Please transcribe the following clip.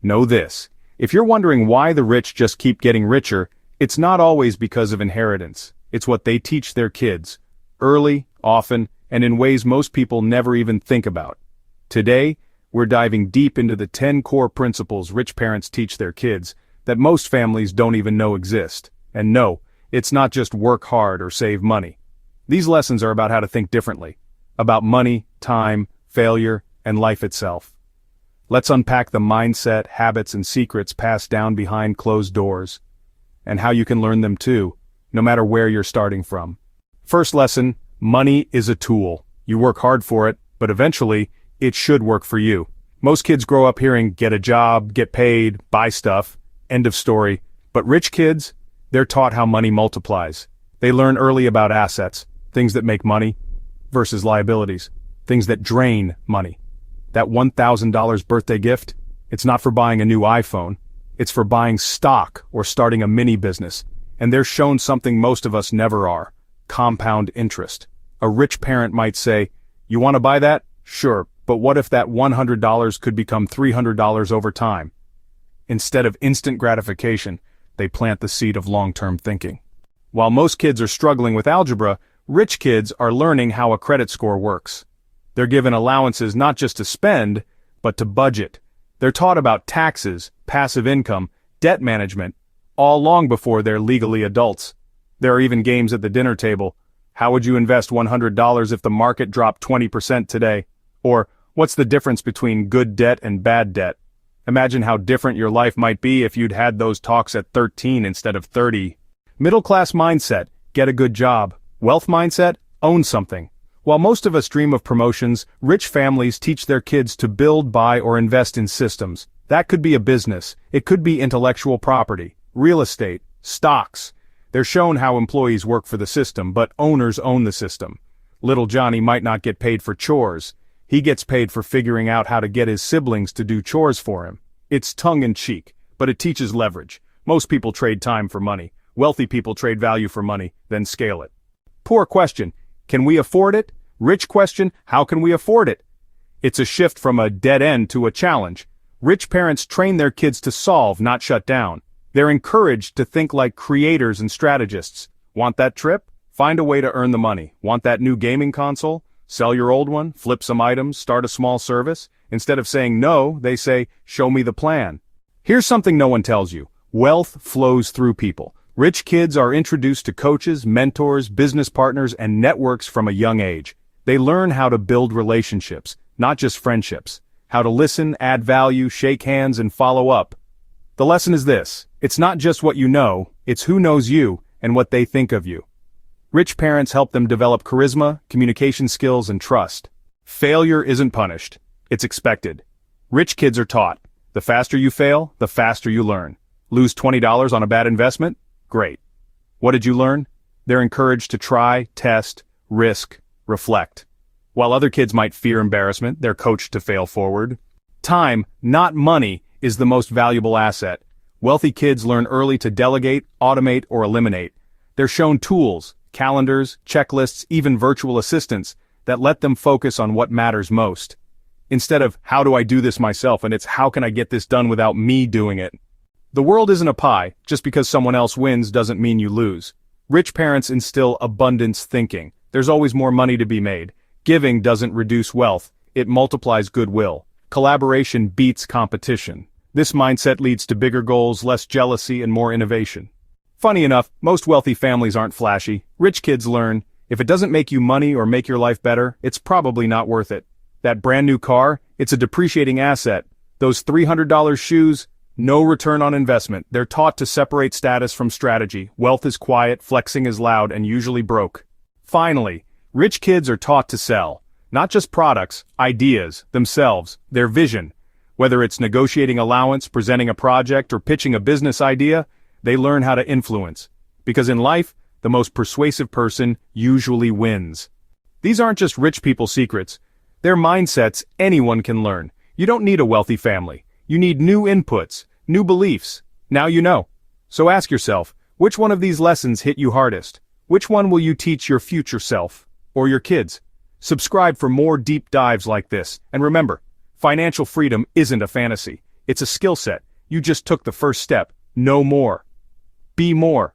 Know this. If you're wondering why the rich just keep getting richer, it's not always because of inheritance. It's what they teach their kids. Early, often, and in ways most people never even think about. Today, we're diving deep into the 10 core principles rich parents teach their kids that most families don't even know exist. And no, it's not just work hard or save money. These lessons are about how to think differently. About money, time, failure, and life itself. Let's unpack the mindset, habits, and secrets passed down behind closed doors. And how you can learn them too, no matter where you're starting from. First lesson, money is a tool. You work hard for it, but eventually, it should work for you. Most kids grow up hearing, get a job, get paid, buy stuff, end of story. But rich kids, they're taught how money multiplies. They learn early about assets, things that make money, versus liabilities, things that drain money. That $1,000 birthday gift, it's not for buying a new iPhone. It's for buying stock or starting a mini business. And they're shown something most of us never are, compound interest. A rich parent might say, you want to buy that? Sure, but what if that $100 could become $300 over time? Instead of instant gratification, they plant the seed of long-term thinking. While most kids are struggling with algebra, rich kids are learning how a credit score works. They're given allowances not just to spend, but to budget. They're taught about taxes, passive income, debt management, all long before they're legally adults. There are even games at the dinner table. How would you invest $100 if the market dropped 20% today? Or, what's the difference between good debt and bad debt? Imagine how different your life might be if you'd had those talks at 13 instead of 30. Middle-class mindset, get a good job. Wealth mindset, own something. While most of us dream of promotions, rich families teach their kids to build, buy, or invest in systems. That could be a business. It could be intellectual property, real estate, stocks. They're shown how employees work for the system, but owners own the system. Little Johnny might not get paid for chores. He gets paid for figuring out how to get his siblings to do chores for him. It's tongue-in-cheek, but it teaches leverage. Most people trade time for money. Wealthy people trade value for money, then scale it. Poor question. Can we afford it? Rich question, how can we afford it? It's a shift from a dead end to a challenge. Rich parents train their kids to solve, not shut down. They're encouraged to think like creators and strategists. Want that trip? Find a way to earn the money. Want that new gaming console? Sell your old one, flip some items, start a small service. Instead of saying no, they say, show me the plan. Here's something no one tells you. Wealth flows through people. Rich kids are introduced to coaches, mentors, business partners, and networks from a young age. They learn how to build relationships, not just friendships. How to listen, add value, shake hands, and follow up. The lesson is this. It's not just what you know, it's who knows you and what they think of you. Rich parents help them develop charisma, communication skills, and trust. Failure isn't punished. It's expected. Rich kids are taught. The faster you fail, the faster you learn. Lose $20 on a bad investment? Great. What did you learn? They're encouraged to try, test, risk, reflect. While other kids might fear embarrassment, they're coached to fail forward. Time, not money, is the most valuable asset. Wealthy kids learn early to delegate, automate, or eliminate. They're shown tools, calendars, checklists, even virtual assistants that let them focus on what matters most. Instead of, how do I do this myself, and it's how can I get this done without me doing it? The world isn't a pie. Just because someone else wins doesn't mean you lose. Rich parents instill abundance thinking. There's always more money to be made. Giving doesn't reduce wealth. It multiplies goodwill. Collaboration beats competition. This mindset leads to bigger goals, less jealousy, and more innovation. Funny enough, most wealthy families aren't flashy. Rich kids learn, if it doesn't make you money or make your life better, it's probably not worth it. That brand new car, it's a depreciating asset. Those $300 shoes, no return on investment. They're taught to separate status from strategy. Wealth is quiet, flexing is loud, and usually broke. Finally, rich kids are taught to sell. Not just products, ideas, themselves, their vision. Whether it's negotiating allowance, presenting a project, or pitching a business idea, they learn how to influence. Because in life, the most persuasive person usually wins. These aren't just rich people's secrets. They're mindsets anyone can learn. You don't need a wealthy family. You need new inputs, new beliefs. Now you know. So ask yourself, which one of these lessons hit you hardest? Which one will you teach your future self? Or your kids? Subscribe for more deep dives like this. And remember, financial freedom isn't a fantasy. It's a skill set. You just took the first step. Know more. Be more.